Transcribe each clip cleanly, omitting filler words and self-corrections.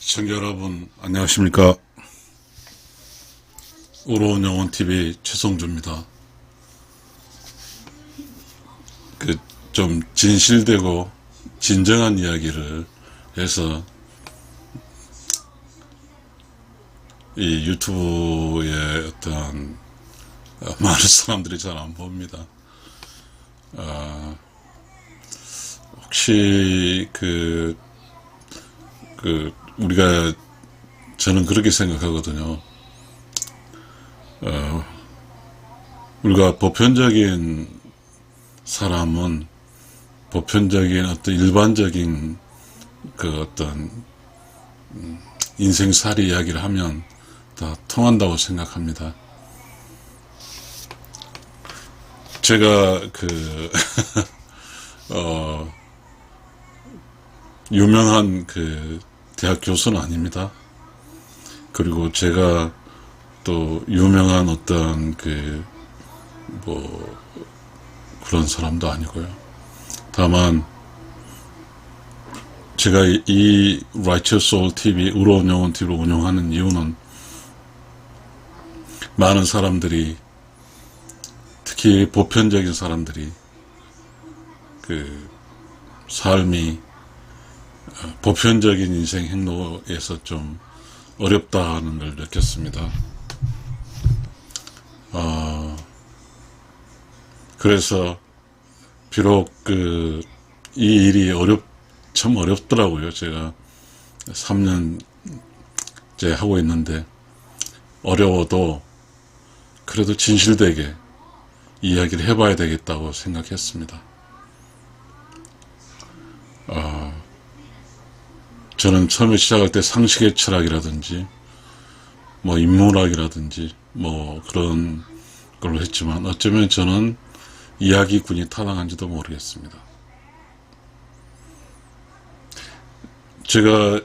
시청자 여러분 안녕하십니까. 우로운 영혼TV 최성주입니다. 좀 진실되고 진정한 이야기를 해서 이 유튜브에 어떤 많은 사람들이 잘 안 봅니다. 혹시 우리가 저는 그렇게 생각하거든요. 우리가 보편적인 사람은 보편적인 어떤 일반적인 어떤 인생살이 이야기를 하면 다 통한다고 생각합니다. 제가 유명한 대학 교수는 아닙니다. 그리고 제가 또 유명한 어떤 그런 사람도 아니고요. 다만 제가 이 Righteous Soul TV, 의로운 영혼 TV를 운영하는 이유는 많은 사람들이, 특히 보편적인 사람들이 삶이 보편적인 인생 행로에서 좀 어렵다는 걸 느꼈습니다. 그래서 비록 이 일이 참 어렵더라고요. 제가 3년째 하고 있는데 어려워도 그래도 진실되게 이야기를 해봐야 되겠다고 생각했습니다. 저는 처음에 시작할 때 상식의 철학이라든지 인문학이라든지 그런 걸로 했지만 어쩌면 저는 이야기꾼이 타당한지도 모르겠습니다. 제가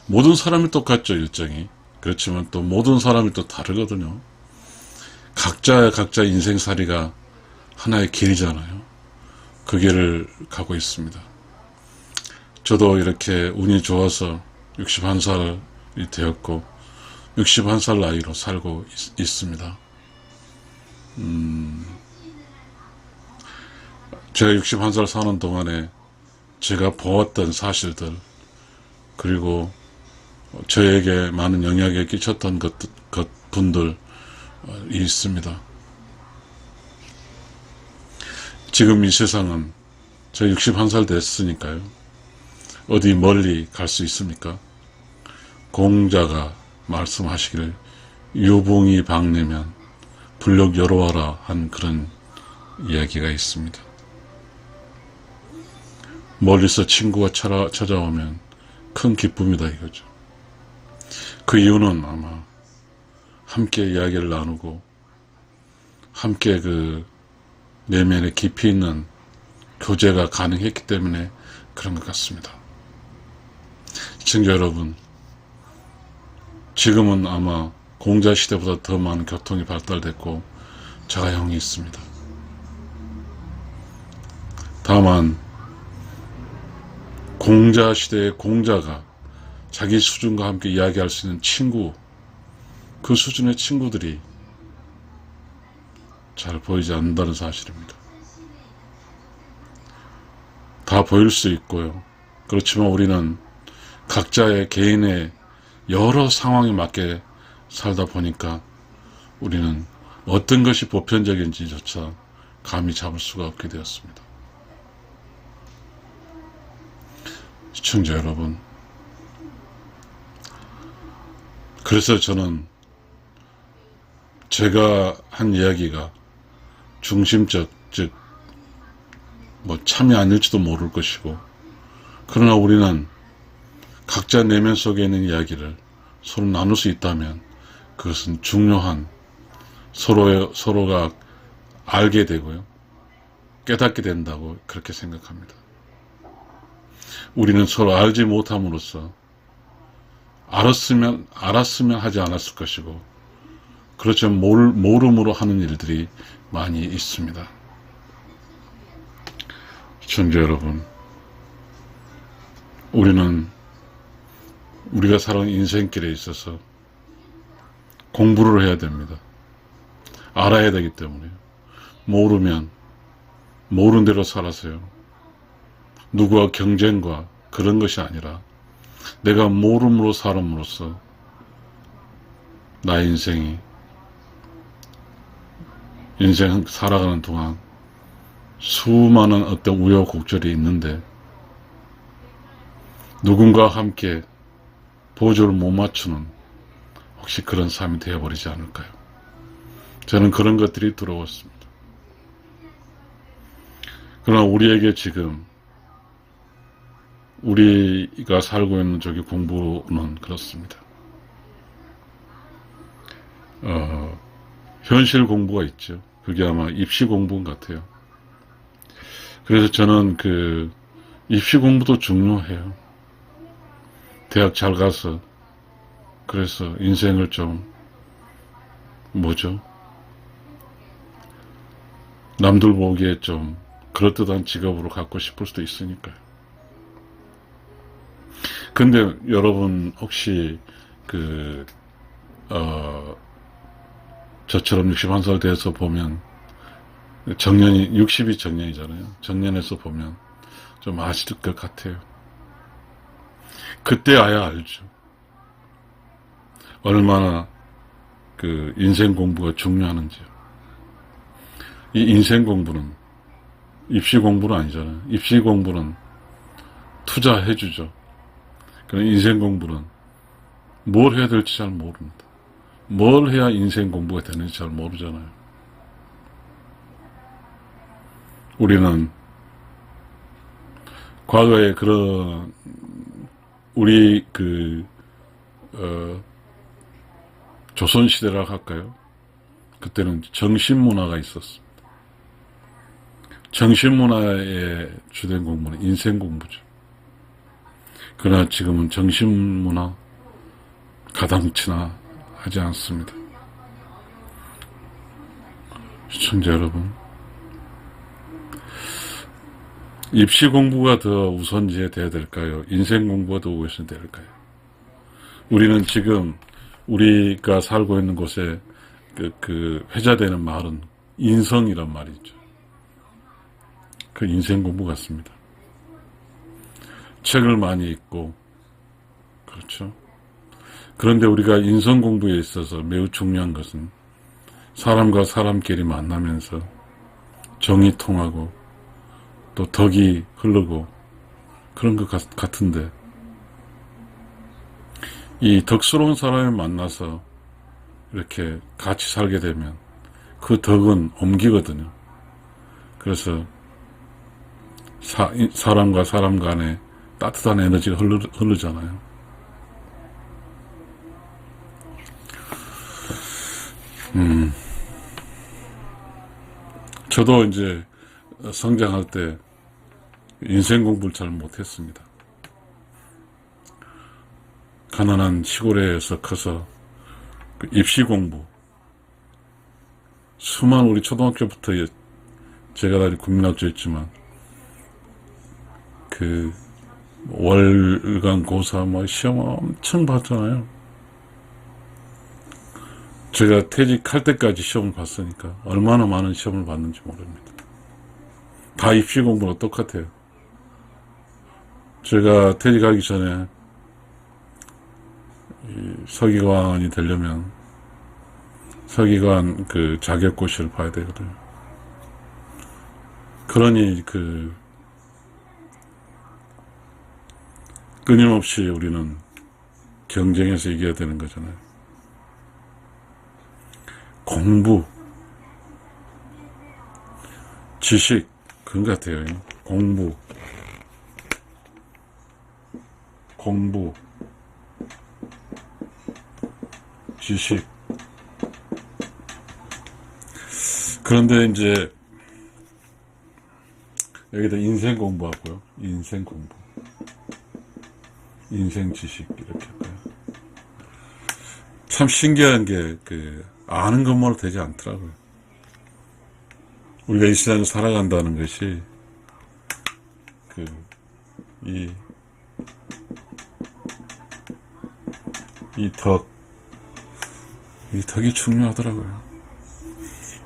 모든 사람이 똑같죠, 일정이. 그렇지만 또 모든 사람이 또 다르거든요. 각자 인생살이가 하나의 길이잖아요. 그 길을 가고 있습니다. 저도 이렇게 운이 좋아서 61살이 되었고 61살 나이로 살고 있습니다. 제가 61살 사는 동안에 제가 보았던 사실들, 그리고 저에게 많은 영향을 끼쳤던 분들이 있습니다. 지금 이 세상은 저 61살 됐으니까요. 어디 멀리 갈 수 있습니까? 공자가 말씀하시기를 유붕이 박내면 불력 여로하라 한 그런 이야기가 있습니다. 멀리서 친구가 찾아오면 큰 기쁨이다 이거죠. 그 이유는 아마 함께 이야기를 나누고 함께 내면에 깊이 있는 교제가 가능했기 때문에 그런 것 같습니다. 시청자 여러분, 지금은 아마 공자 시대보다 더 많은 교통이 발달됐고 자가용이 있습니다. 다만 공자 시대의 공자가 자기 수준과 함께 이야기할 수 있는 친구, 그 수준의 친구들이 잘 보이지 않는다는 사실입니다. 다 보일 수 있고요. 그렇지만 우리는 각자의 개인의 여러 상황에 맞게 살다 보니까 우리는 어떤 것이 보편적인지조차 감히 잡을 수가 없게 되었습니다. 시청자 여러분, 그래서 저는 제가 한 이야기가 중심적, 즉 참이 아닐지도 모를 것이고, 그러나 우리는 각자 내면 속에 있는 이야기를 서로 나눌 수 있다면 그것은 중요한, 서로가 알게 되고요, 깨닫게 된다고 그렇게 생각합니다. 우리는 서로 알지 못함으로써 알았으면 하지 않았을 것이고, 그렇죠, 모름으로 하는 일들이 많이 있습니다. 시청자 여러분, 우리는 우리가 살아온 인생길에 있어서 공부를 해야 됩니다. 알아야 되기 때문에요. 모르면 모르는 대로 살아서요. 누구와 경쟁과 그런 것이 아니라 내가 모름으로 살음으로써 나의 인생 살아가는 동안 수많은 어떤 우여곡절이 있는데 누군가와 함께 보조를 못 맞추는 혹시 그런 삶이 되어버리지 않을까요? 저는 그런 것들이 두려웠습니다. 그러나 우리에게 지금 우리가 살고 있는 저기 공부는 그렇습니다. 현실 공부가 있죠. 그게 아마 입시 공부 같아요. 그래서 저는 그 입시 공부도 중요해요. 대학 잘 가서 그래서 인생을 좀 남들 보기에 좀 그럴듯한 직업으로 갖고 싶을 수도 있으니까요. 근데 여러분 혹시 저처럼 61살 돼서 보면 정년이 60이 정년이잖아요. 정년에서 보면 좀 아실 것 같아요. 그때 아야 알죠. 얼마나 그 인생 공부가 중요하는지요. 이 인생 공부는 입시 공부는 아니잖아요. 입시 공부는 투자해주죠. 그럼 인생 공부는 뭘 해야 될지 잘 모릅니다. 뭘 해야 인생 공부가 되는지 잘 모르잖아요. 우리는 과거에 그런 우리 조선시대라고 할까요? 그때는 정신문화가 있었습니다. 정신문화의 주된 공부는 인생 공부죠. 그러나 지금은 정신문화 가당치나 하지 않습니다. 시청자 여러분, 입시 공부가 더 우선지에 돼야 될까요? 인생 공부가 더 우선이 될까요? 우리는 지금 우리가 살고 있는 곳에 회자되는 말은 인성이란 말이죠. 그 인생 공부 같습니다. 책을 많이 읽고 그렇죠. 그런데 우리가 인성 공부에 있어서 매우 중요한 것은 사람과 사람끼리 만나면서 정이 통하고 또 덕이 흐르고 그런 것 같은데 이 덕스러운 사람을 만나서 이렇게 같이 살게 되면 그 덕은 옮기거든요. 그래서 사람과 사람 간에 따뜻한 에너지가 흐르잖아요. 저도 이제 성장할 때 인생 공부를 잘 못했습니다. 가난한 시골에서 커서 입시 공부, 수많은 우리 초등학교부터 제가 다니 국민학교였지만 월간 고사 시험 엄청 봤잖아요. 제가 퇴직할 때까지 시험을 봤으니까 얼마나 많은 시험을 봤는지 모릅니다. 다 입시 공부랑 똑같아요. 제가 퇴직하기 전에 서기관이 되려면 서기관 자격고시를 봐야 되거든요. 그러니 끊임없이 우리는 경쟁해서 이겨야 되는 거잖아요. 공부, 지식, 그런 것 같아요. 공부, 지식. 그런데 이제 여기다 인생 공부하고요. 인생 공부. 인생 지식 이렇게 할까요? 참 신기한 게 아는 것만으로 되지 않더라고요. 우리가 이 세상을 살아간다는 것이 이 덕이 중요하더라고요.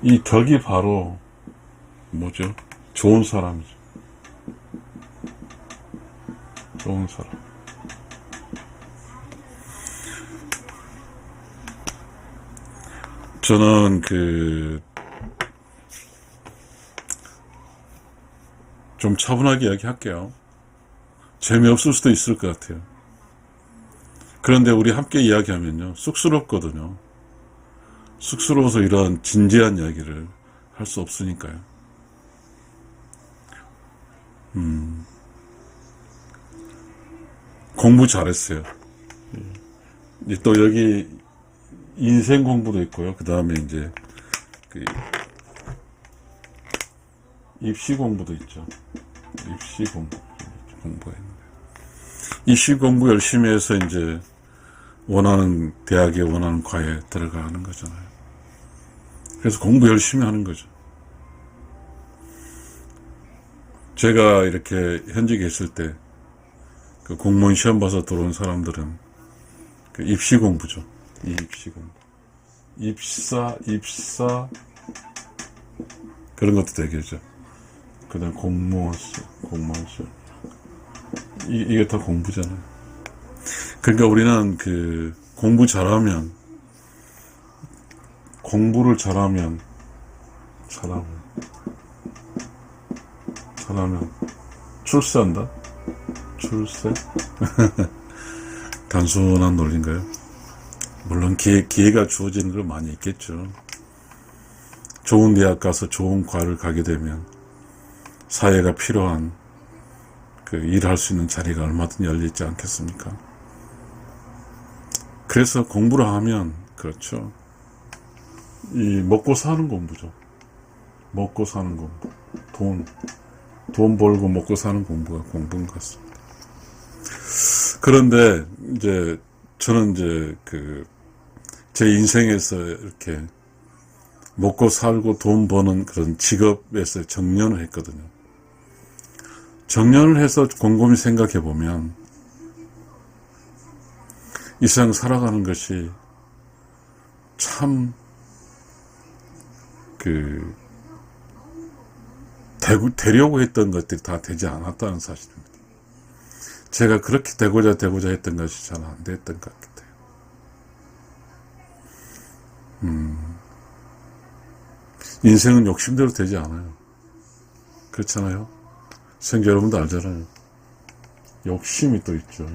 이 덕이 바로 뭐죠? 좋은 사람이죠. 좋은 사람. 저는 좀 차분하게 이야기할게요. 재미없을 수도 있을 것 같아요. 그런데 우리 함께 이야기하면요, 쑥스럽거든요. 쑥스러워서 이러한 진지한 이야기를 할 수 없으니까요. 공부 잘했어요. 또 여기 인생 공부도 있고요. 그 다음에 이제 입시 공부도 있죠. 입시 공부했는데 입시 공부 열심히 해서 이제 원하는 대학에 원하는 과에 들어가는 거잖아요. 그래서 공부 열심히 하는 거죠. 제가 이렇게 현직에 있을 때 그 공무원 시험 봐서 들어온 사람들은 그 입시 공부죠. 이 입시 공부. 입사 그런 것도 되겠죠. 그 다음 공무원 시험. 이게 다 공부잖아요. 그러니까 우리는 공부를 잘하면 출세한다? 출세? 단순한 논리인가요? 물론 기회가 주어지는 건 많이 있겠죠. 좋은 대학 가서 좋은 과를 가게 되면 사회가 필요한 일할 수 있는 자리가 얼마든지 열리지 않겠습니까? 그래서 공부를 하면, 그렇죠. 이 먹고 사는 공부죠. 먹고 사는 공부. 돈 벌고 먹고 사는 공부가 공부인 것 같습니다. 그런데 저는 제 인생에서 이렇게 먹고 살고 돈 버는 그런 직업에서 정년을 했거든요. 정년을 해서 곰곰이 생각해 보면 이 세상 살아가는 것이 참 되려고 했던 것들이 다 되지 않았다는 사실입니다. 제가 그렇게 되고자 했던 것이 잘 안 됐던 것 같아요. 인생은 욕심대로 되지 않아요. 그렇잖아요. 선생님 여러분도 알잖아요. 욕심이 또 있죠.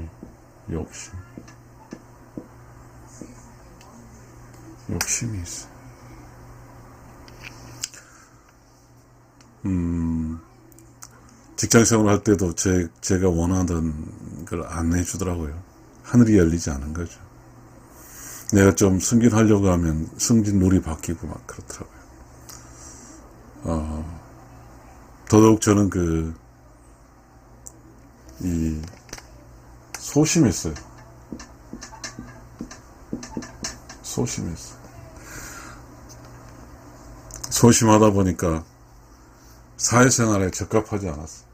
욕심이 있어요. 직장생활 할 때도 제가 원하던 걸 안 해주더라고요. 하늘이 열리지 않은 거죠. 내가 좀 승진하려고 하면 승진 룰이 바뀌고 막 그렇더라고요. 더더욱 저는 소심했어요. 소심하다 보니까 사회생활에 적합하지 않았어요.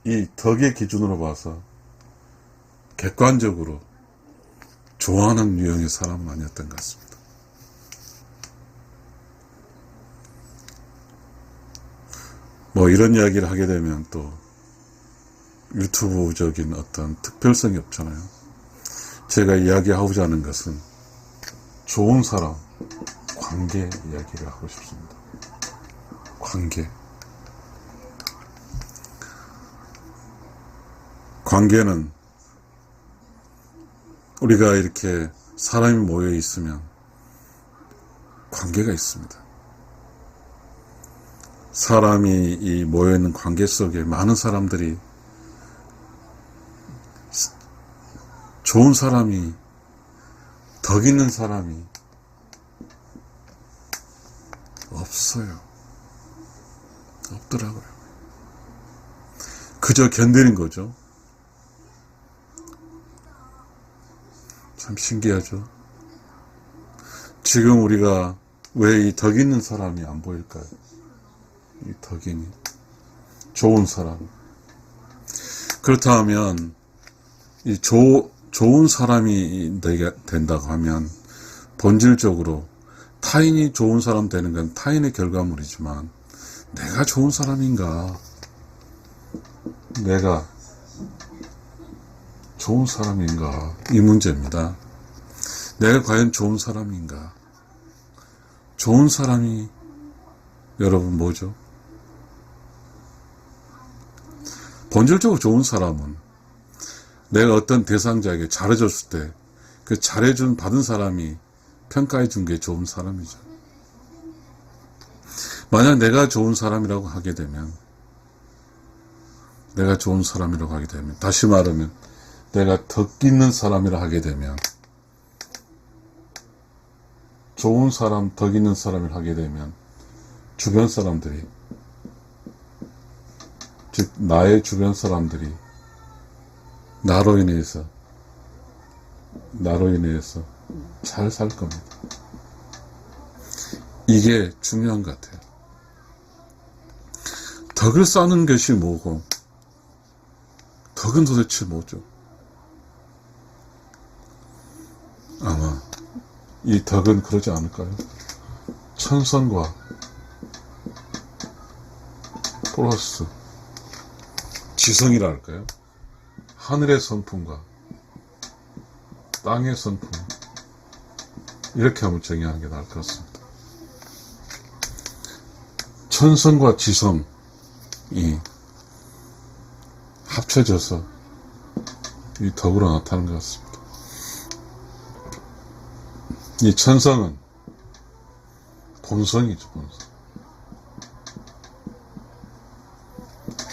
이 덕의 기준으로 봐서 객관적으로 좋아하는 유형의 사람은 아니었던 것 같습니다. 뭐 이런 이야기를 하게 되면 또 유튜브적인 어떤 특별성이 없잖아요. 제가 이야기하고자 하는 것은 좋은 사람, 관계 이야기를 하고 싶습니다. 관계는 우리가 이렇게 사람이 모여 있으면 관계가 있습니다. 사람이 이 모여있는 관계 속에 많은 사람들이 좋은 사람이, 덕 있는 사람이 없더라고요. 그저 견디는 거죠. 참 신기하죠. 지금 우리가 왜 이 덕 있는 사람이 안 보일까요? 이 덕이니 좋은 사람. 그렇다면 이 좋은 사람이 되게 된다고 하면 본질적으로 타인이 좋은 사람 되는 건 타인의 결과물이지만 내가 좋은 사람인가? 내가 좋은 사람인가? 이 문제입니다. 내가 과연 좋은 사람인가? 좋은 사람이 여러분 뭐죠? 본질적으로 좋은 사람은 내가 어떤 대상자에게 잘해줬을 때 그 잘해준 받은 사람이 평가해 준 게 좋은 사람이죠. 만약 내가 좋은 사람이라고 하게 되면 다시 말하면 내가 덕 있는 사람이라 하게 되면 좋은 사람, 덕 있는 사람을 하게 되면 주변 사람들이 즉 나의 주변 사람들이 나로 인해서 잘 살 겁니다. 이게 중요한 것 같아요. 덕을 쌓는 것이 뭐고 덕은 도대체 뭐죠? 아마 이 덕은 그러지 않을까요? 천선과 플러스 지성이라 할까요? 하늘의 선풍과 땅의 선풍, 이렇게 한번 정의하는 게 나을 것 같습니다. 천성과 지성이 합쳐져서 이 덕으로 나타나는 것 같습니다. 이 천성은 본성이죠, 본성.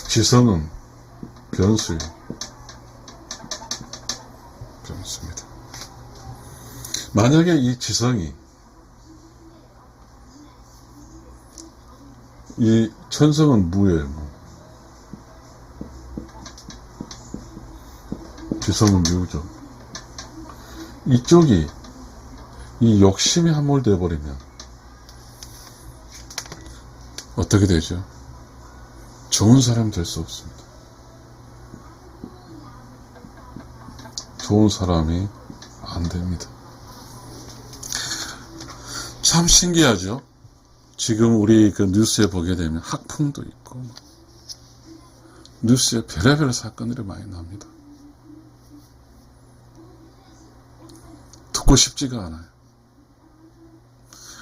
지성은 변수예요. 변수입니다. 만약에 이 지성이 이 천성은 무예요. 지성은 묘죠. 이쪽이 이 욕심에 함몰되어 버리면 어떻게 되죠? 좋은 사람이 될 수 없습니다. 좋은 사람이 안 됩니다. 참 신기하죠? 지금 우리 그 뉴스에 보게 되면 학풍도 있고 뉴스에 별의별 사건들이 많이 납니다. 듣고 싶지가 않아요.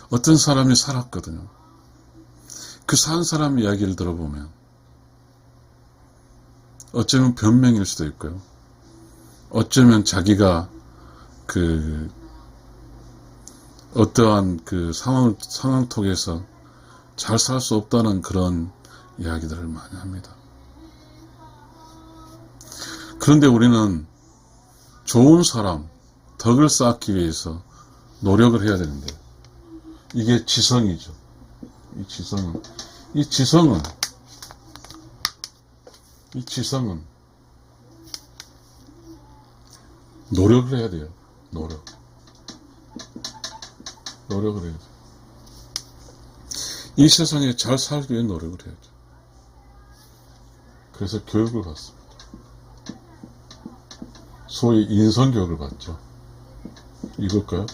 어떤 사람이 살았거든요. 그 산 사람 이야기를 들어보면 어쩌면 변명일 수도 있고요. 어쩌면 자기가 어떠한 상황 속에서 잘 살 수 없다는 그런 이야기들을 많이 합니다. 그런데 우리는 좋은 사람, 덕을 쌓기 위해서 노력을 해야 되는데, 이게 지성이죠. 이 지성은 노력을 해야 돼요. 노력을 해야죠. 이 세상에 잘 살기 위해 노력을 해야죠. 그래서 교육을 받습니다. 소위 인성교육을 받죠. 이걸까요?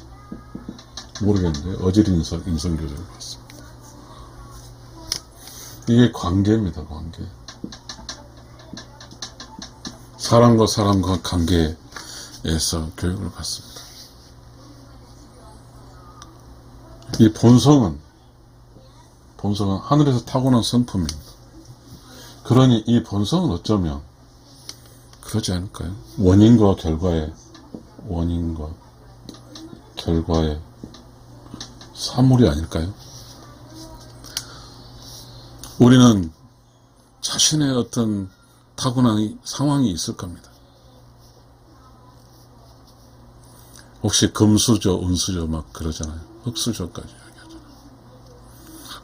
모르겠는데 어질 인성교육을 받습니다. 이게 관계입니다. 관계. 사람과 사람과 관계에서 교육을 받습니다. 이 본성은 하늘에서 타고난 성품입니다. 그러니 이 본성은 어쩌면 그러지 않을까요? 원인과 결과의 사물이 아닐까요? 우리는 자신의 어떤 타고난 상황이 있을 겁니다. 혹시 금수저, 은수저 막 그러잖아요. 흑수저까지 이야기하잖아요.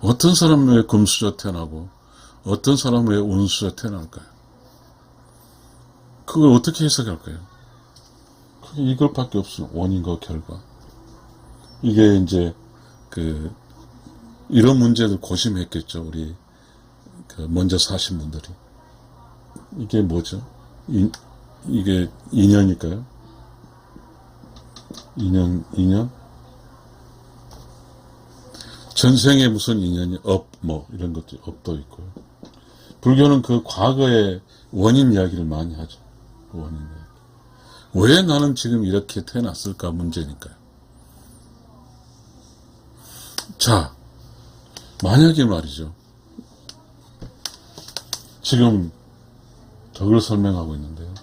어떤 사람은 왜 금수저 태어나고 어떤 사람은 왜 은수저 태어날까요? 그걸 어떻게 해석할까요? 그게 이것밖에 없어요. 원인과 결과. 이게 이제 이런 문제를 고심했겠죠. 우리 그 먼저 사신 분들이. 이게 뭐죠? 이게 인연일까요? 인연? 전생에 무슨 인연이 뭐 이런 것도 업도 있고요. 불교는 그 과거의 원인 이야기를 많이 하죠. 그 원인 이야기. 왜 나는 지금 이렇게 태어났을까 문제니까요. 자, 만약에 말이죠. 지금 덕을 설명하고 있는데요.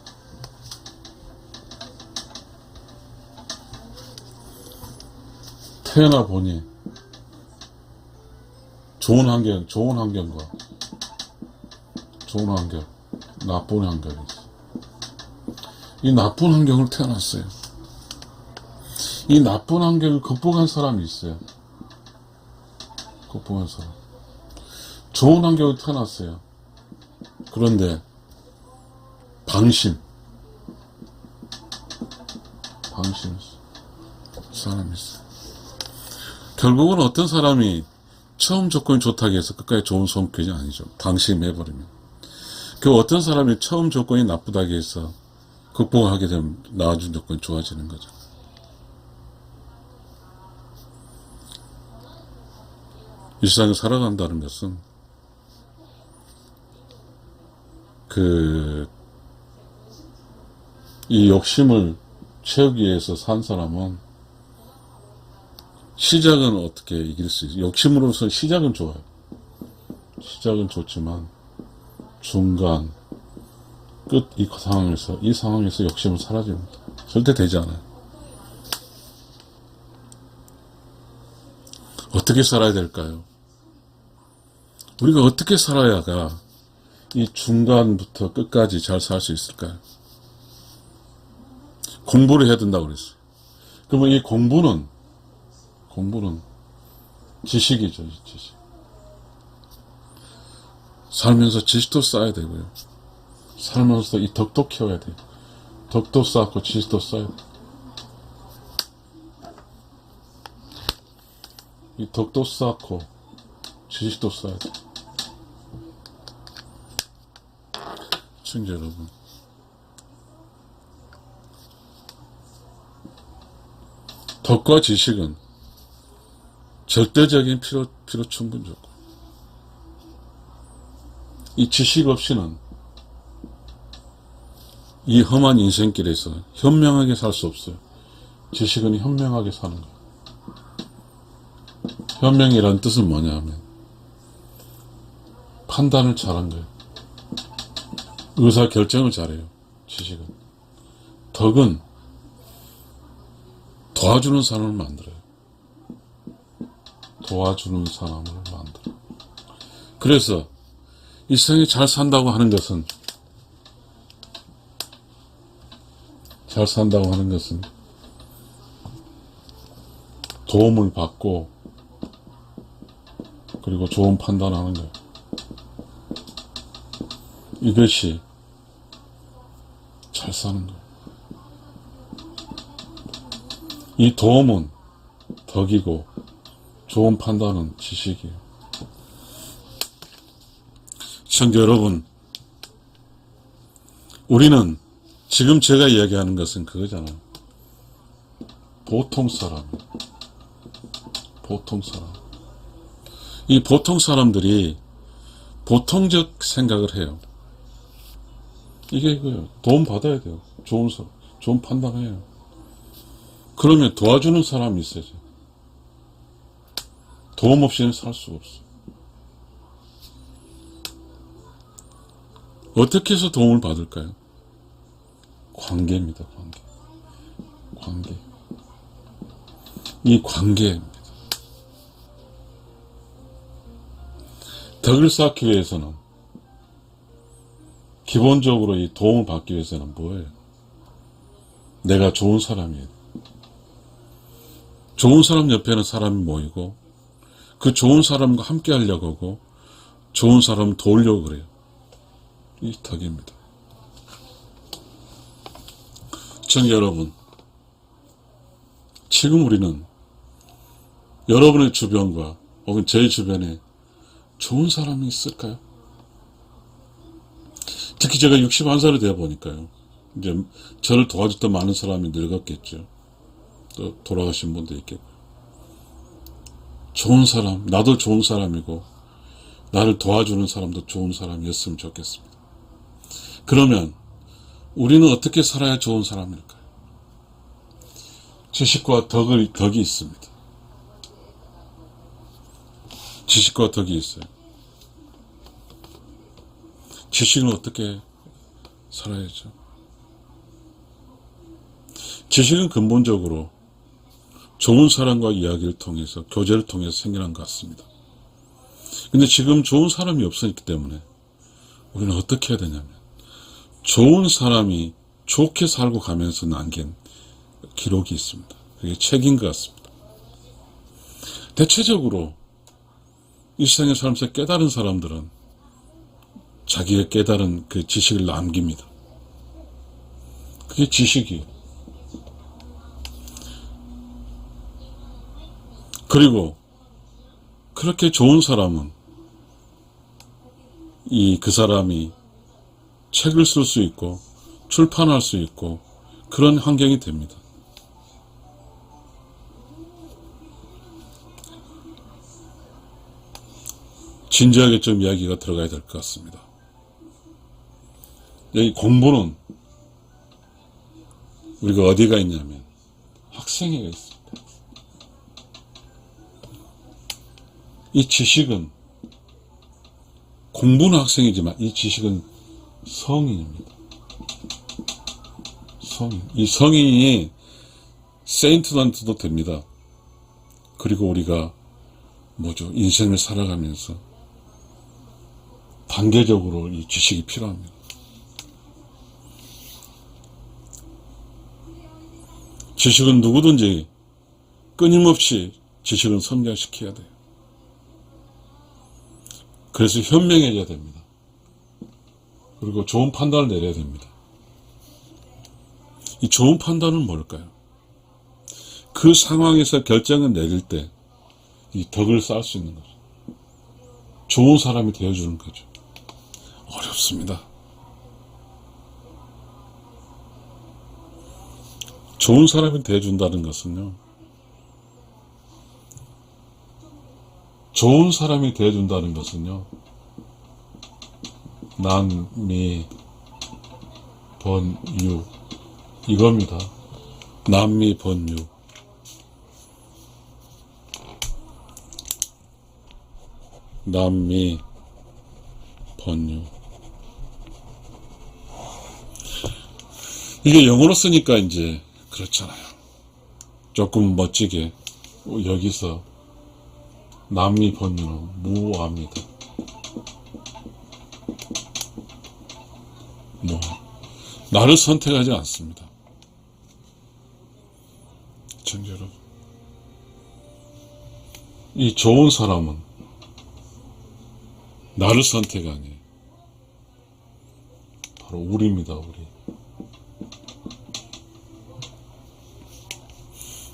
태어나 보니 좋은 환경과 좋은 환경, 나쁜 환경이 있어. 이 나쁜 환경을 태어났어요. 이 나쁜 환경을 극복한 사람이 있어요. 극복한 사람. 좋은 환경을 태어났어요. 그런데 방심 사람이 있어요. 결국은 어떤 사람이 처음 조건이 좋다고 해서 끝까지 좋은 성격이 아니죠. 방심해버리면. 그 어떤 사람이 처음 조건이 나쁘다고 해서 극복을 하게 되면 나아진 조건이 좋아지는 거죠. 이 세상에 살아간다는 것은 이 욕심을 채우기 위해서 산 사람은 시작은 어떻게 이길 수 있어요? 욕심으로서 시작은 좋아요. 시작은 좋지만 중간, 끝 이 상황에서 욕심은 사라집니다. 절대 되지 않아요. 어떻게 살아야 될까요? 우리가 어떻게 살아야가 이 중간부터 끝까지 잘 살 수 있을까요? 공부를 해야 된다고 그랬어요. 그러면 이 공부는 지식이죠, 지식. 살면서 지식도 쌓아야 되고요. 살면서 이 덕도 키워야 돼요. 덕도 쌓고 지식도 쌓아야 돼요. 이 덕도 쌓고 지식도 쌓아야 돼요. 시청자 여러분, 덕과 지식은 절대적인 필요 충분 조건. 이 지식 없이는 이 험한 인생길에서 현명하게 살 수 없어요. 지식은 현명하게 사는 거예요. 현명이라는 뜻은 뭐냐 하면 판단을 잘한 거예요. 의사결정을 잘해요. 지식은. 덕은 도와주는 사람을 만들어요. 도와주는 사람을 만들어요. 그래서 이 세상에 잘 산다고 하는 것은 도움을 받고 그리고 좋은 판단하는 거예요. 이것이 잘 사는 거예요. 이 도움은 덕이고 좋은 판단은 지식이에요. 시청자 여러분, 우리는 지금 제가 이야기하는 것은 그거잖아요. 보통 사람. 이 보통 사람들이 보통적 생각을 해요. 이게 이거예요. 도움 받아야 돼요. 좋은 판단해요. 그러면 도와주는 사람이 있어야죠. 도움 없이는 살 수가 없어. 어떻게 해서 도움을 받을까요? 관계입니다. 관계. 이 관계입니다. 덕을 쌓기 위해서는 기본적으로 이 도움을 받기 위해서는 뭐예요? 내가 좋은 사람이에요. 좋은 사람 옆에는 사람이 모이고 그 좋은 사람과 함께 하려고 하고 좋은 사람을 도우려고 그래요. 이 덕입니다. 시청자 여러분, 지금 우리는 여러분의 주변과 혹은 제 주변에 좋은 사람이 있을까요? 특히 제가 61살이 되어 보니까요. 이제 저를 도와줬던 많은 사람이 늙었겠죠. 또 돌아가신 분도 있겠고. 좋은 사람, 나도 좋은 사람이고 나를 도와주는 사람도 좋은 사람이었으면 좋겠습니다. 그러면 우리는 어떻게 살아야 좋은 사람일까요? 지식과 덕이 있습니다. 지식과 덕이 있어요. 지식은 어떻게 살아야죠? 지식은 근본적으로 좋은 사람과 이야기를 통해서, 교제를 통해서 생겨난 것 같습니다. 근데 지금 좋은 사람이 없었기 때문에 우리는 어떻게 해야 되냐면, 좋은 사람이 좋게 살고 가면서 남긴 기록이 있습니다. 그게 책인 것 같습니다. 대체적으로 이 세상에 살면서 깨달은 사람들은 자기가 깨달은 그 지식을 남깁니다. 그게 지식이에요. 그리고 그렇게 좋은 사람은 그 사람이 책을 쓸 수 있고 출판할 수 있고 그런 환경이 됩니다. 진지하게 좀 이야기가 들어가야 될 것 같습니다. 여기 공부는 우리가 어디가 있냐면 학생회가 있습니다. 이 지식은, 공부는 학생이지만 이 지식은 성인입니다. 성인. 이 성인이 세인트한테도 됩니다. 그리고 우리가 인생을 살아가면서 단계적으로 이 지식이 필요합니다. 지식은 누구든지 끊임없이 지식은 성장시켜야 돼요. 그래서 현명해져야 됩니다. 그리고 좋은 판단을 내려야 됩니다. 이 좋은 판단은 뭘까요? 그 상황에서 결정을 내릴 때 이 덕을 쌓을 수 있는 거죠. 좋은 사람이 되어주는 거죠. 어렵습니다. 좋은 사람이 되어준다는 것은요, 좋은 사람이 되어준다는 것은요, 남미 번유 이겁니다. 남미 번유. 남미 번유. 이게 영어로 쓰니까 이제 그렇잖아요. 조금 멋지게 여기서 남미 번유는 무합니다. 나를 선택하지 않습니다. 시청자 여러분, 이 좋은 사람은 나를 선택하니 바로 우리입니다.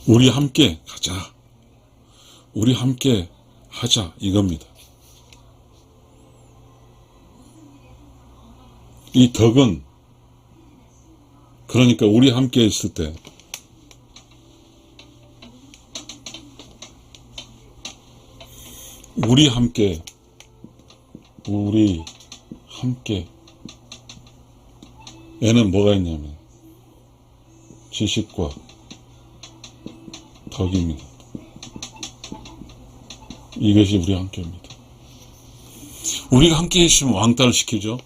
우리 함께 가자. 우리 함께 하자. 이겁니다. 이 덕은, 그러니까 우리 함께 있을 때 우리 함께 에는 뭐가 있냐면 지식과 덕입니다. 이것이 우리 함께입니다. 우리가 함께 있으면 왕따를 시키죠.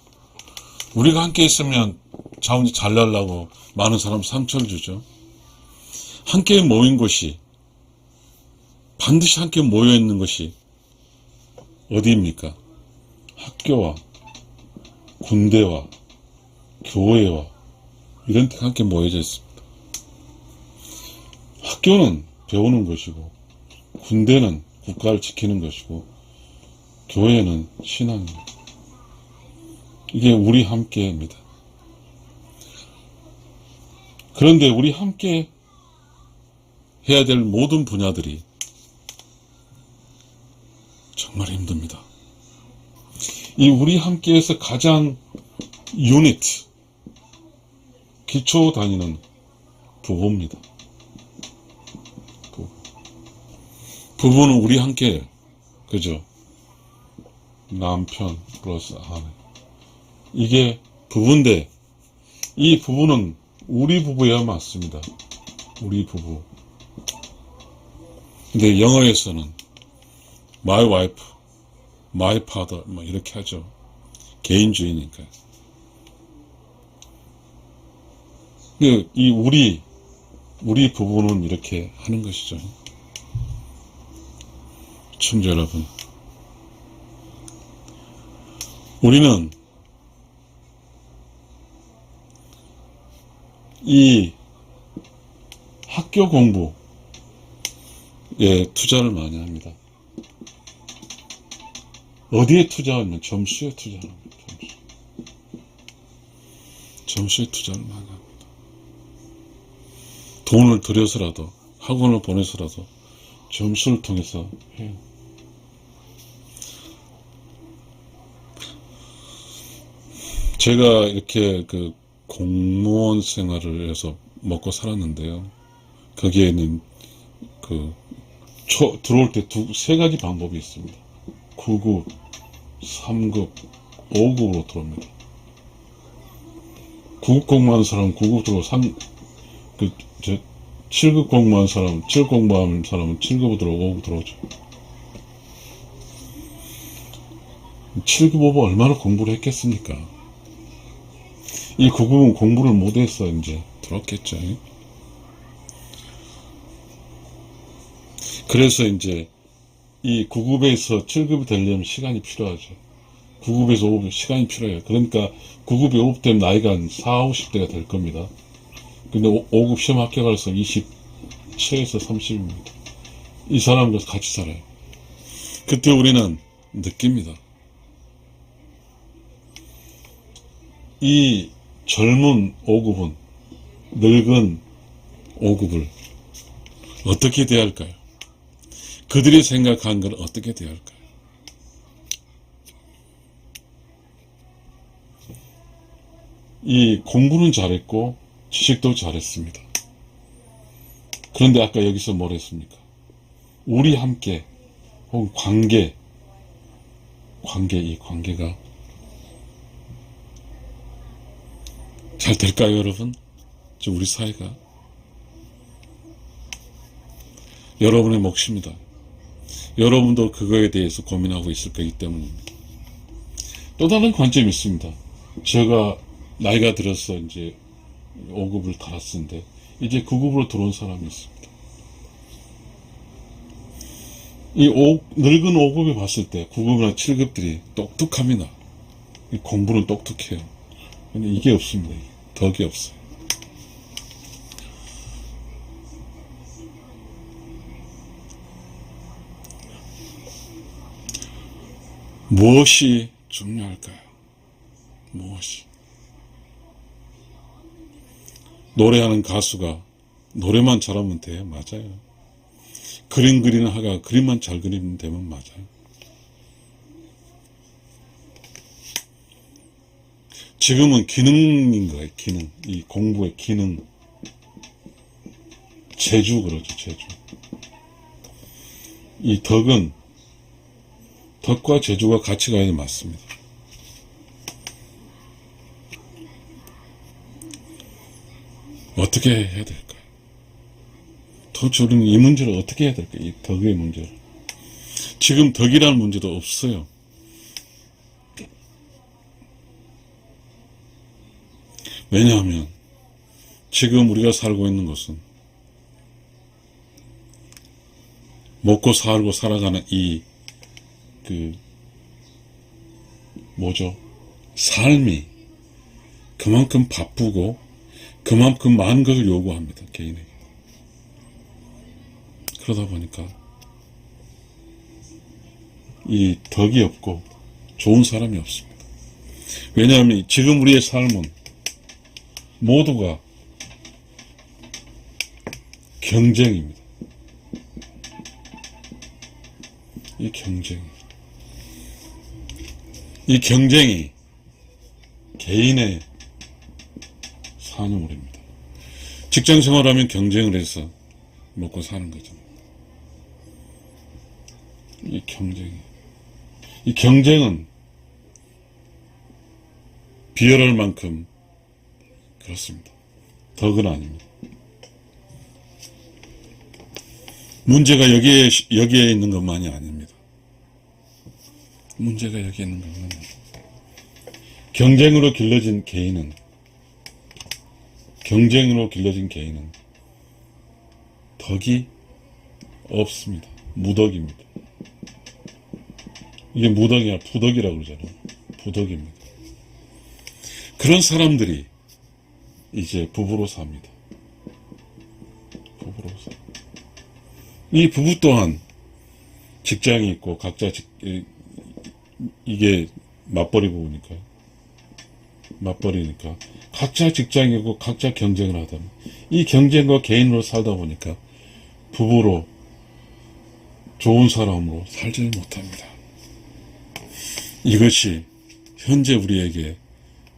우리가 함께 있으면 자원이 잘 날라고 많은 사람 상처를 주죠. 함께 모인 곳이, 반드시 함께 모여 있는 것이 어디입니까? 학교와 군대와 교회와 이런 데 함께 모여져 있습니다. 학교는 배우는 것이고, 군대는 국가를 지키는 것이고, 교회는 신앙입니다. 이게 우리 함께입니다. 그런데 우리 함께 해야 될 모든 분야들이 정말 힘듭니다. 이 우리 함께에서 가장 유니트, 기초 단위는 부부입니다. 부부는 우리 함께, 그죠? 남편 플러스 아내. 이게 부부인데, 이 부부는 우리 부부야 맞습니다. 우리 부부. 근데 영어에서는 my wife, my father, 뭐 이렇게 하죠. 개인주의니까. 이 우리 부부는 이렇게 하는 것이죠. 청자 여러분, 우리는 이 학교 공부에 투자를 많이 합니다. 어디에 투자하면 점수에 투자합니다. 점수에 투자를 많이 합니다. 돈을 들여서라도, 학원을 보내서라도 점수를 통해서 해요. 제가 이렇게 그 공무원 생활을 해서 먹고 살았는데요. 거기에는 들어올 때 세 가지 방법이 있습니다. 9급, 3급, 5급으로 들어옵니다. 9급 공부하는 사람은 9급 들어오고, 7급 공부하는 사람은 7급 공부하는 사람은 7급으로 들어오고 5급 들어오죠. 7급 5급 얼마나 공부를 했겠습니까? 이 9급은 공부를 못해서 이제 들었겠죠. 그래서 이제 이 9급에서 7급이 되려면 시간이 필요하죠. 9급에서 5급 시간이 필요해요. 그러니까 9급에 5급 되면 나이가 한 40, 50대가 될 겁니다. 근데 5급 시험 합격해서 27에서 30입니다. 이 사람과 같이 살아요. 그때 우리는 느낍니다. 이 젊은 5급은 늙은 5급을 어떻게 대할까요? 그들이 생각한 걸 어떻게 대할까요? 이 공부는 잘했고 지식도 잘했습니다. 그런데 아까 여기서 뭘 했습니까? 우리 함께 혹은 이 관계가 잘 될까요, 여러분? 우리 사회가 여러분의 몫입니다. 여러분도 그거에 대해서 고민하고 있을 거기 때문입니다. 또 다른 관점이 있습니다. 제가 나이가 들어서 이제 5급을 달았는데 이제 9급으로 들어온 사람이 있습니다. 늙은 5급이 봤을 때 9급이나 7급들이 똑똑합니다. 공부는 똑똑해요. 근데 이게 없습니다. 덕이 없어요. 무엇이 중요할까요? 무엇이? 노래하는 가수가 노래만 잘하면 돼요? 맞아요. 그림 그리는 화가 그림만 잘 그리면 되면 맞아요. 지금은 기능인 거예요. 기능. 이 공부의 기능. 재주 그러죠. 재주. 이 덕과 재주가 같이 가야 맞습니다. 어떻게 해야 될까요? 도대체 우리는 이 문제를 어떻게 해야 될까요? 이 덕의 문제를. 지금 덕이라는 문제도 없어요. 왜냐하면 지금 우리가 살고 있는 것은 먹고 살고 살아가는 삶이 그만큼 바쁘고 그만큼 많은 것을 요구합니다. 개인에게. 그러다 보니까 이 덕이 없고 좋은 사람이 없습니다. 왜냐하면 지금 우리의 삶은 모두가 경쟁입니다. 이 경쟁이 개인의 산후물입니다. 직장 생활하면 경쟁을 해서 먹고 사는 거죠. 이 경쟁은 비열할 만큼 그렇습니다. 덕은 아닙니다. 문제가 여기에 있는 것만이 아닙니다. 문제가 여기에 있는 것만이 아닙니다. 경쟁으로 길러진 개인은 덕이 없습니다. 무덕입니다. 이게 무덕이 아니라 부덕이라고 그러잖아요. 부덕입니다. 그런 사람들이 이제 부부로 삽니다. 이 부부 또한 직장이 있고 각자 이게 맞벌이니까 각자 직장이고 각자 경쟁을 하다면 이 경쟁과 개인으로 살다 보니까 부부로 좋은 사람으로 살지를 못합니다. 이것이 현재 우리에게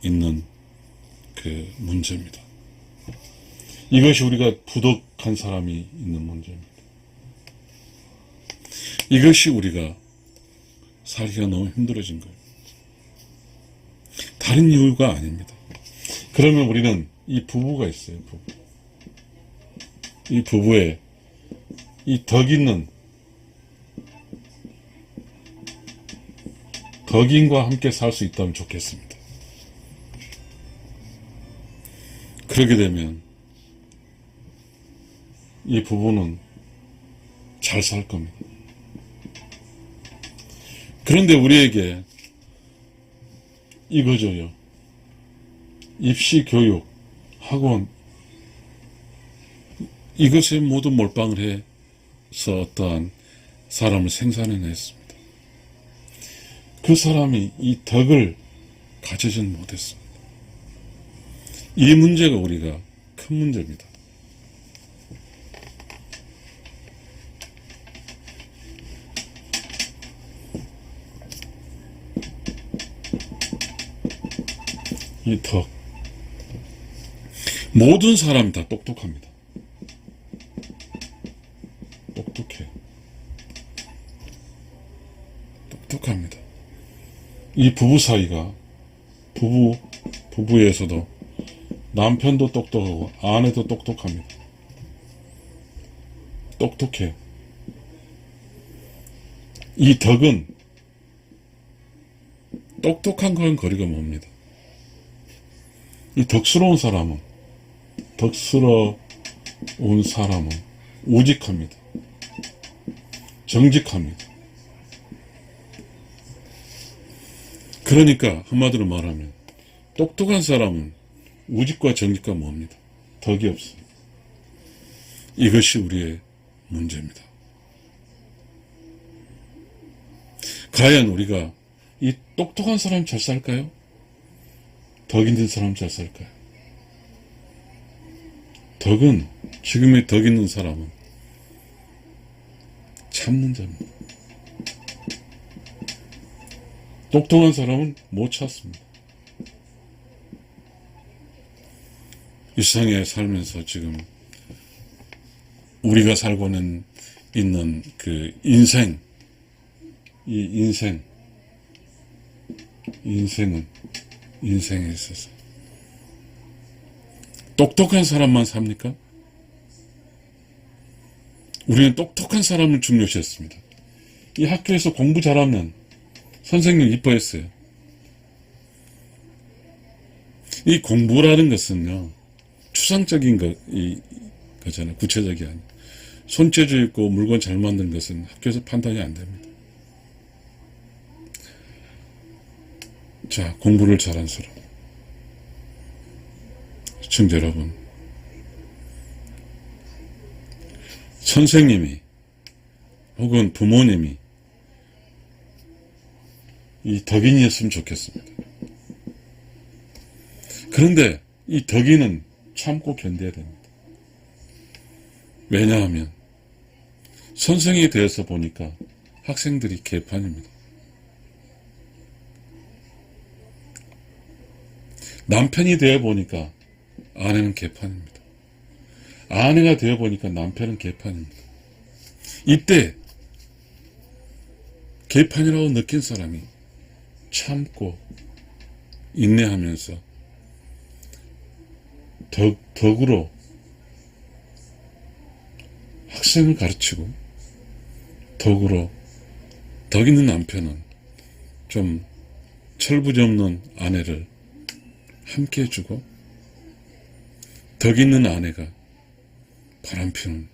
있는 그 문제입니다. 이것이 우리가 부덕한 사람이 있는 문제입니다. 이것이 우리가 살기가 너무 힘들어진 거예요. 다른 이유가 아닙니다. 그러면 우리는 이 부부가 있어요. 이 부부에 이 덕인과 함께 살 수 있다면 좋겠습니다. 그렇게 되면 이 부부는 잘 살 겁니다. 그런데 우리에게 이거죠요. 입시, 교육, 학원 이것에 모두 몰빵을 해서 어떠한 사람을 생산해냈습니다. 그 사람이 이 덕을 가지진 못했습니다. 이 문제가 우리가 큰 문제입니다. 이 덕. 모든 사람이 다 똑똑합니다. 똑똑합니다. 이 부부 사이가 부부에서도 남편도 똑똑하고 아내도 똑똑합니다. 똑똑해요. 이 덕은 똑똑한 거는 거리가 멉니다. 이 덕스러운 사람은 우직합니다. 정직합니다. 그러니까 한마디로 말하면 똑똑한 사람은 우직과 정직과 뭡니다. 덕이 없어요. 이것이 우리의 문제입니다. 과연 우리가 이 똑똑한 사람 잘 살까요? 덕 있는 사람 잘 살까요? 지금의 덕 있는 사람은 참 문제입니다. 똑똑한 사람은 못 찾습니다. 이 세상에 살면서 지금 우리가 살고는 있는 그 인생에 있어서 똑똑한 사람만 삽니까? 우리는 똑똑한 사람을 중요시했습니다. 이 학교에서 공부 잘하면 선생님 이뻐했어요. 이 공부라는 것은요, 추상적인 거잖아요. 구체적이 아니에요. 손재주 있고 물건 잘 만든 것은 학교에서 판단이 안 됩니다. 자, 공부를 잘한 사람. 시청자 여러분, 선생님이 혹은 부모님이 이 덕인이었으면 좋겠습니다. 그런데 이 덕인은 참고 견뎌야 됩니다. 왜냐하면 선생이 되어서 보니까 학생들이 개판입니다. 남편이 되어 보니까 아내는 개판입니다. 아내가 되어 보니까 남편은 개판입니다. 이때 개판이라고 느낀 사람이 참고 인내하면서 덕으로 학생을 가르치고 덕으로 덕 있는 남편은 좀 철부지 없는 아내를 함께 해주고 덕 있는 아내가 바람피는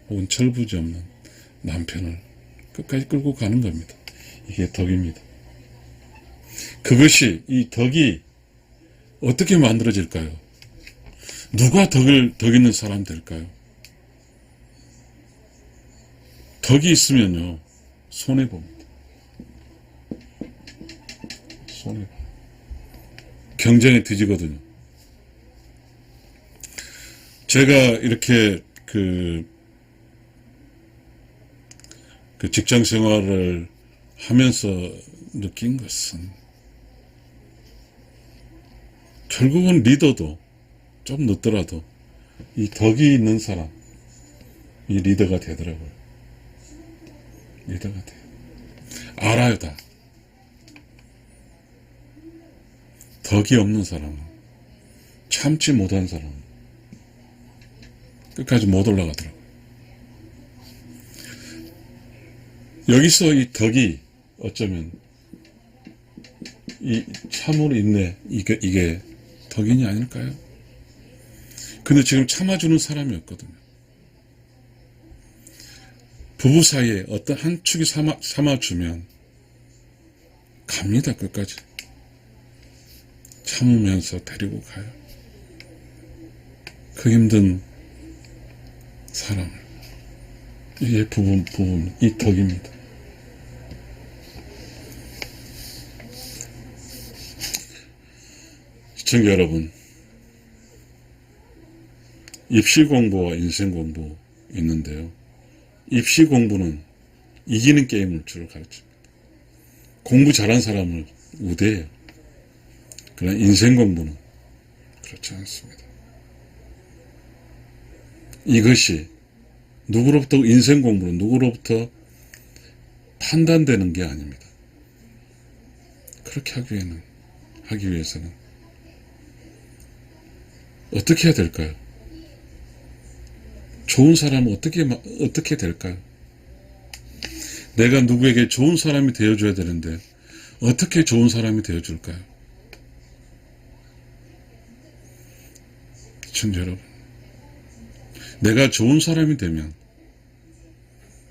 혹은 철부지 없는 남편을 끝까지 끌고 가는 겁니다. 이게 덕입니다. 그것이 이 덕이 어떻게 만들어질까요? 누가 덕 있는 사람 될까요? 덕이 있으면요 손해봅니다. 손해봅니다. 경쟁에 뒤지거든요. 제가 이렇게 그 직장 생활을 하면서 느낀 것은 결국은 리더도 좀 늦더라도 이 덕이 있는 사람, 이 리더가 되더라고요. 리더가 돼요. 알아요, 다. 덕이 없는 사람은, 참지 못한 사람은 끝까지 못 올라가더라고요. 여기서 이 덕이 어쩌면 이 참으로 인내, 이게 덕인이 아닐까요? 근데 지금 참아주는 사람이 없거든요. 부부 사이에 어떤 한 축이 참아주면 갑니다, 끝까지. 참으면서 데리고 가요. 그 힘든 사람을. 이게 부분, 이 덕입니다. 시청자 여러분, 입시 공부와 인생 공부 있는데요. 입시 공부는 이기는 게임을 주로 가르칩니다. 공부 잘한 사람을 우대해요. 그러나 인생 공부는 그렇지 않습니다. 이것이 누구로부터 인생 공부는 누구로부터 판단되는 게 아닙니다. 그렇게 하기 위해서는 어떻게 해야 될까요? 좋은 사람은 어떻게 될까요? 내가 누구에게 좋은 사람이 되어줘야 되는데 어떻게 좋은 사람이 되어줄까요? 시청자 여러분, 내가 좋은 사람이 되면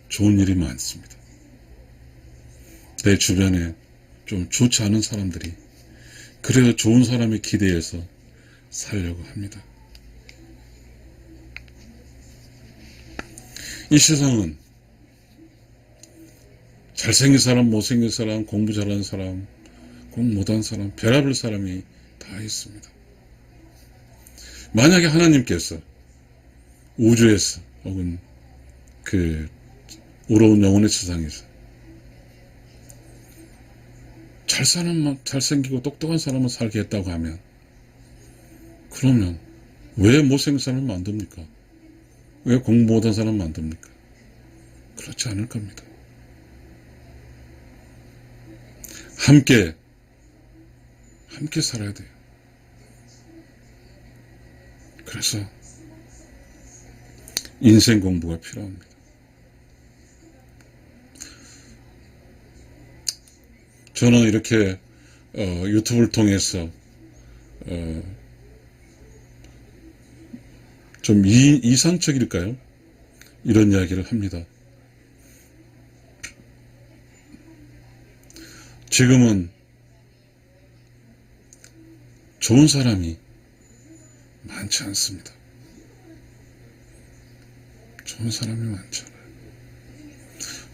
좋은 일이 많습니다. 내 주변에 좀 좋지 않은 사람들이 그래서 좋은 사람이 기대해서 살려고 합니다. 이 세상은 잘생긴 사람, 못생긴 사람, 공부 잘하는 사람, 공부 못하는 사람, 별의별 사람이 다 있습니다. 만약에 하나님께서 우주에서 혹은 그 우러운 영혼의 세상에서 잘생기고 똑똑한 사람을 살게 했다고 하면 그러면 왜 못생긴 사람을 만듭니까? 왜 공부 못한 사람을 만듭니까? 그렇지 않을 겁니다. 함께 살아야 돼요. 그래서 인생 공부가 필요합니다. 저는 이렇게 유튜브를 통해서 좀 이상적일까요? 이런 이야기를 합니다. 지금은 좋은 사람이 많지 않습니다. 좋은 사람이 많지 않아요.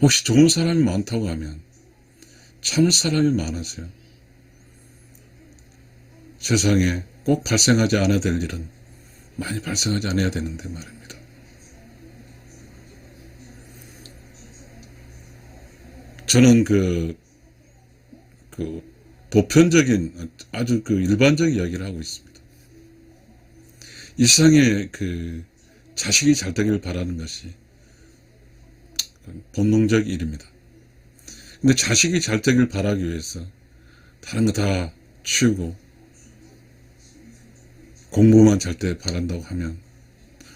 혹시 좋은 사람이 많다고 하면 참을 사람이 많으세요? 세상에 꼭 발생하지 않아야 될 일은 많이 발생하지 않아야 되는데 말입니다. 저는 보편적인 아주 그 일반적 이야기를 하고 있습니다. 이 세상에 그 자식이 잘 되기를 바라는 것이 본능적 일입니다. 근데 자식이 잘 되기를 바라기 위해서 다른 거 다 치우고 공부만 잘 때 바란다고 하면,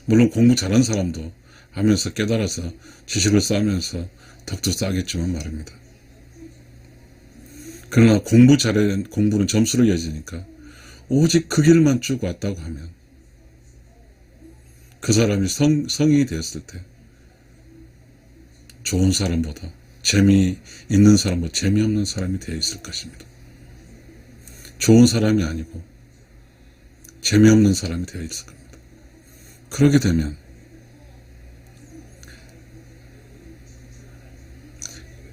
물론 공부 잘하는 사람도 하면서 깨달아서 지식을 쌓으면서 덕도 쌓겠지만 말입니다. 그러나 공부는 점수로 이어지니까 오직 그 길만 쭉 왔다고 하면 그 사람이 성인이 되었을 때 좋은 사람보다 재미있는 사람보다 재미없는 사람이 되어 있을 것입니다. 좋은 사람이 아니고 재미없는 사람이 되어 있을 겁니다. 그러게 되면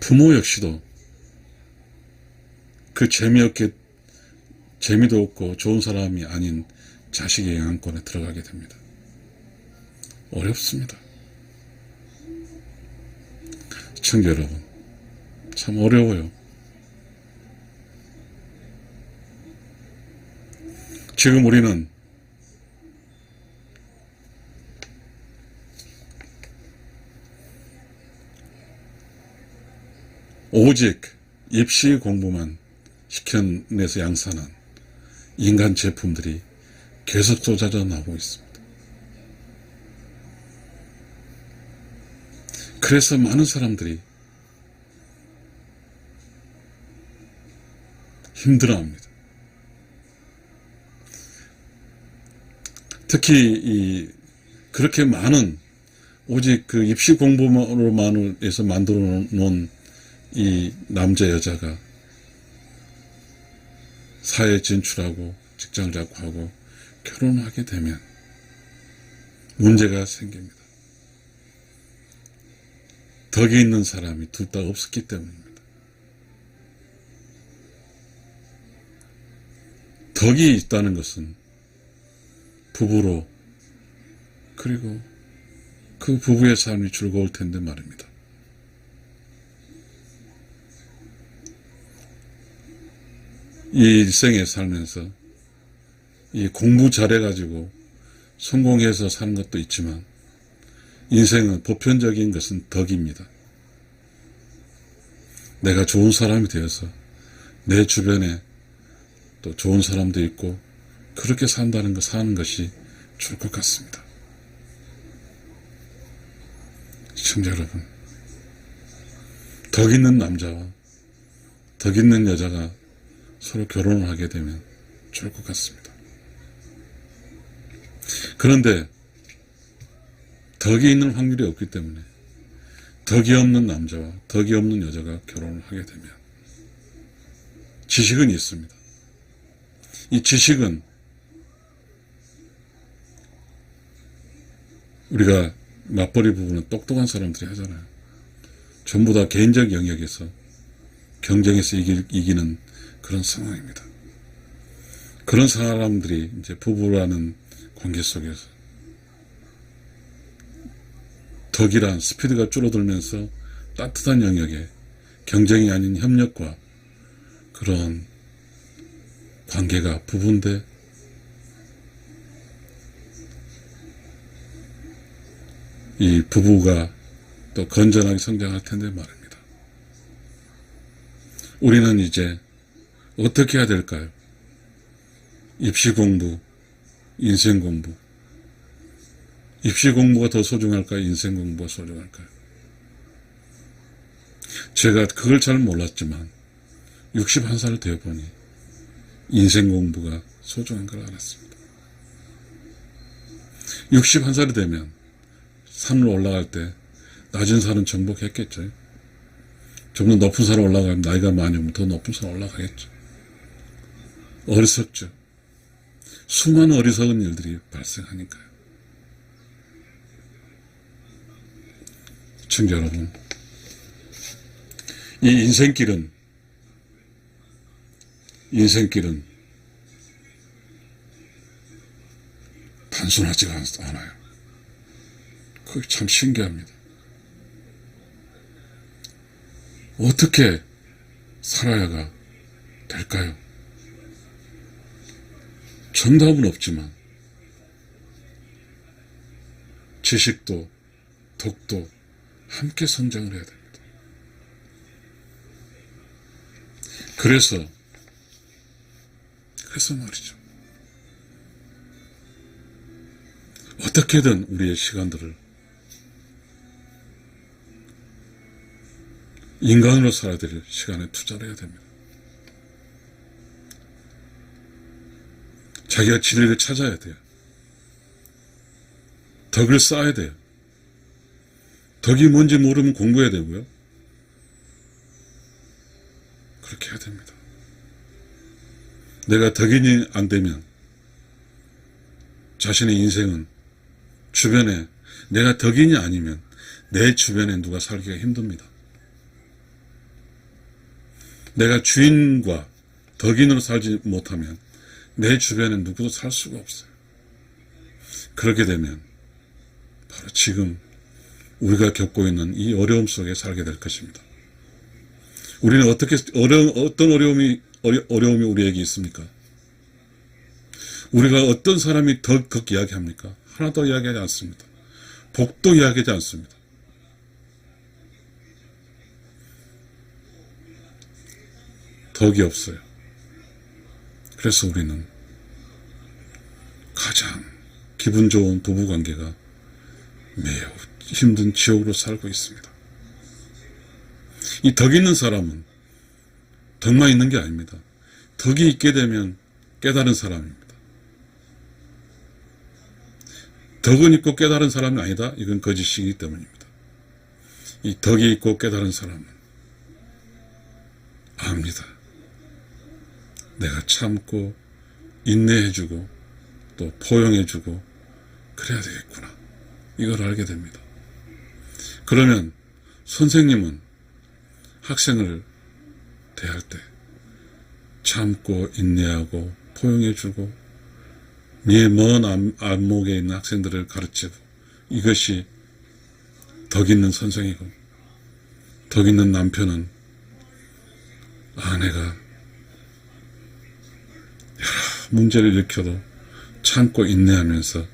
부모 역시도 그 재미도 없고 좋은 사람이 아닌 자식의 영향권에 들어가게 됩니다. 어렵습니다. 시청자 여러분, 참 어려워요. 지금 우리는 오직 입시 공부만 시켜내서 양산한 인간 제품들이 계속 쏟아져 나오고 있습니다. 그래서 많은 사람들이 힘들어합니다. 특히 그렇게 많은 오직 그 입시 공부로만 해서 만들어 놓은 이 남자 여자가 사회에 진출하고 직장을 잡고 하고 결혼하게 되면 문제가 생깁니다. 덕이 있는 사람이 둘 다 없었기 때문입니다. 덕이 있다는 것은 부부로, 그리고 그 부부의 삶이 즐거울 텐데 말입니다. 이 일생에 살면서 이 공부 잘해가지고 성공해서 사는 것도 있지만 인생은 보편적인 것은 덕입니다. 내가 좋은 사람이 되어서 내 주변에 또 좋은 사람도 있고 그렇게 사는 것이 좋을 것 같습니다. 시청자 여러분, 덕 있는 남자와 덕 있는 여자가 서로 결혼을 하게 되면 좋을 것 같습니다. 그런데 덕이 있는 확률이 없기 때문에 덕이 없는 남자와 덕이 없는 여자가 결혼을 하게 되면 지식은 있습니다. 이 지식은 우리가 맞벌이 부부는 똑똑한 사람들이 하잖아요. 전부 다 개인적 영역에서 경쟁에서 이기는 그런 상황입니다. 그런 사람들이 이제 부부라는 관계 속에서 덕이란 스피드가 줄어들면서 따뜻한 영역에 경쟁이 아닌 협력과 그런 관계가 부부인데 이 부부가 또 건전하게 성장할 텐데 말입니다. 우리는 이제 어떻게 해야 될까요? 입시 공부, 인생 공부. 입시 공부가 더 소중할까요? 인생 공부가 소중할까요? 제가 그걸 잘 몰랐지만 61살 되어보니 인생 공부가 소중한 걸 알았습니다. 61살이 되면 산을 올라갈 때 낮은 산은 정복했겠죠. 좀 더 높은 산을 올라가면 나이가 많이 오면 더 높은 산을 올라가겠죠. 어리석죠. 수많은 어리석은 일들이 발생하니까요. 시청자 여러분, 이 인생길은 단순하지가 않아요. 그게 참 신기합니다. 어떻게 살아야가 될까요? 정답은 없지만 지식도 덕도 함께 성장을 해야 됩니다. 그래서 말이죠. 어떻게든 우리의 시간들을 인간으로 살아야 될 시간에 투자를 해야 됩니다. 자기가 진리를 찾아야 돼요. 덕을 쌓아야 돼요. 덕이 뭔지 모르면 공부해야 되고요. 그렇게 해야 됩니다. 내가 덕인이 안 되면 자신의 인생은 주변에 내가 덕인이 아니면 내 주변에 누가 살기가 힘듭니다. 내가 주인과 덕인으로 살지 못하면 내 주변에 누구도 살 수가 없어요. 그렇게 되면 바로 지금 우리가 겪고 있는 이 어려움 속에 살게 될 것입니다. 우리는 어떤 어려움이 우리에게 있습니까? 우리가 어떤 사람이 덕 이야기합니까? 하나도 이야기하지 않습니다. 복도 이야기하지 않습니다. 덕이 없어요. 그래서 우리는 가장 기분 좋은 부부관계가 매우 힘든 지옥으로 살고 있습니다. 이 덕 있는 사람은 덕만 있는 게 아닙니다. 덕이 있게 되면 깨달은 사람입니다. 덕은 있고 깨달은 사람이 아니다? 이건 거짓이기 때문입니다. 이 덕이 있고 깨달은 사람은 압니다. 내가 참고 인내해주고 또 포용해주고 그래야 되겠구나. 이걸 알게 됩니다. 그러면 선생님은 학생을 대할 때 참고 인내하고 포용해주고 네 먼 안목에 있는 학생들을 가르치고 이것이 덕 있는 선생이고 덕 있는 남편은 아내가 여러 문제를 일으켜도 참고 인내하면서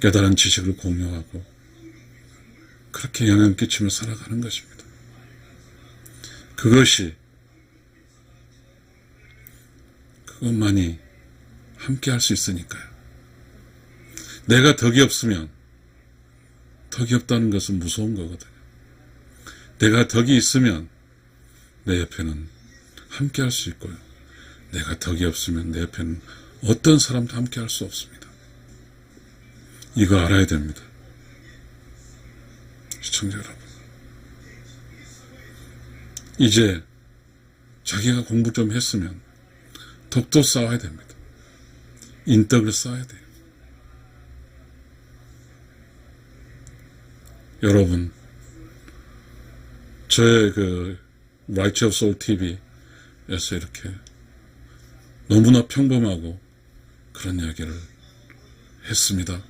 깨달은 지식을 공유하고 그렇게 영향을 끼치며 살아가는 것입니다. 그것만이 함께 할 수 있으니까요. 내가 덕이 없으면 덕이 없다는 것은 무서운 거거든요. 내가 덕이 있으면 내 옆에는 함께 할 수 있고요. 내가 덕이 없으면 내 옆에는 어떤 사람도 함께 할 수 없습니다. 이거 알아야 됩니다. 시청자 여러분. 이제 자기가 공부 좀 했으면 덕도 쌓아야 됩니다. 인덕을 쌓아야 돼요. 여러분, 저의 Right of Soul TV에서 이렇게 너무나 평범하고 그런 이야기를 했습니다.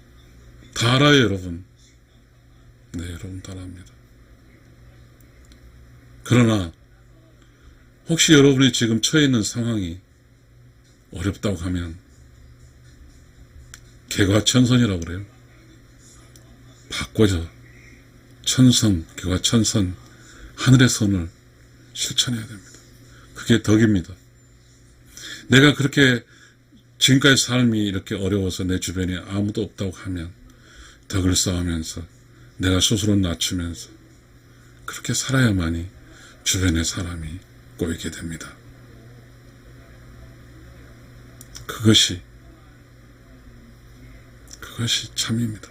다 알아요, 여러분. 네, 여러분 다 압니다. 그러나 혹시 여러분이 지금 처해 있는 상황이 어렵다고 하면 개과천선이라고 그래요. 바꿔서 천선, 개과천선, 하늘의 선을 실천해야 됩니다. 그게 덕입니다. 내가 그렇게 지금까지 삶이 이렇게 어려워서 내 주변에 아무도 없다고 하면 덕을 쌓으면서 내가 스스로 낮추면서 그렇게 살아야만이 주변에 사람이 꼬이게 됩니다. 그것이 참입니다.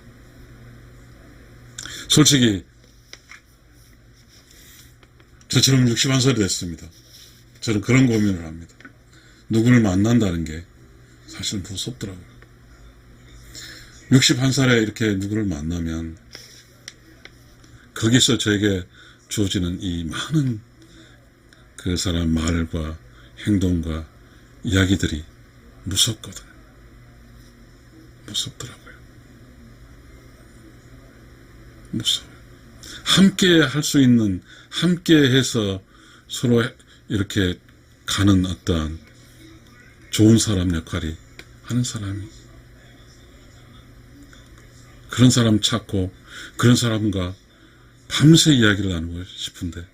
솔직히 저처럼 61살이 됐습니다. 저는 그런 고민을 합니다. 누구를 만난다는 게 사실 무섭더라고요. 61살에 이렇게 누구를 만나면 거기서 저에게 주어지는 이 많은 그 사람 말과 행동과 이야기들이 무섭거든요. 무섭더라고요. 무서워요. 함께 할 수 있는, 함께 해서 서로 이렇게 가는 어떠한 좋은 사람 역할이 하는 사람이, 그런 사람 찾고 그런 사람과 밤새 이야기를 나누고 싶은데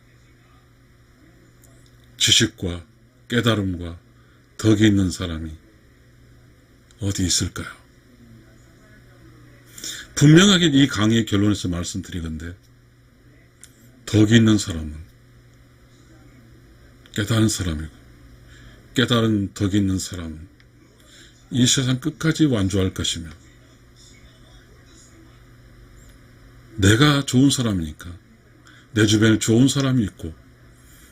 지식과 깨달음과 덕이 있는 사람이 어디 있을까요? 분명하게 이 강의의 결론에서 말씀드리건대 덕이 있는 사람은 깨달은 사람이고, 깨달은 덕이 있는 사람은 이 세상 끝까지 완주할 것이며, 내가 좋은 사람이니까 내 주변에 좋은 사람이 있고,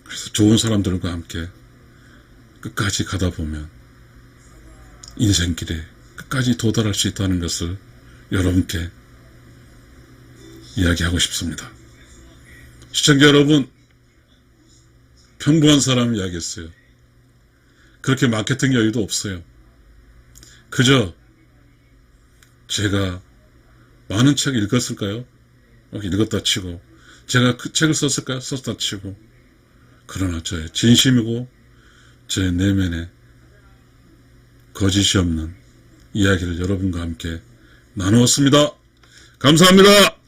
그래서 좋은 사람들과 함께 끝까지 가다 보면 인생길에 끝까지 도달할 수 있다는 것을 여러분께 이야기하고 싶습니다. 시청자 여러분, 평범한 사람 이야기했어요. 그렇게 마케팅 여유도 없어요. 그저 제가 많은 책을 읽었을까요? 읽었다 치고, 제가 그 책을 썼을까요? 썼다 치고, 그러나 저의 진심이고 저의 내면에 거짓이 없는 이야기를 여러분과 함께 나누었습니다. 감사합니다.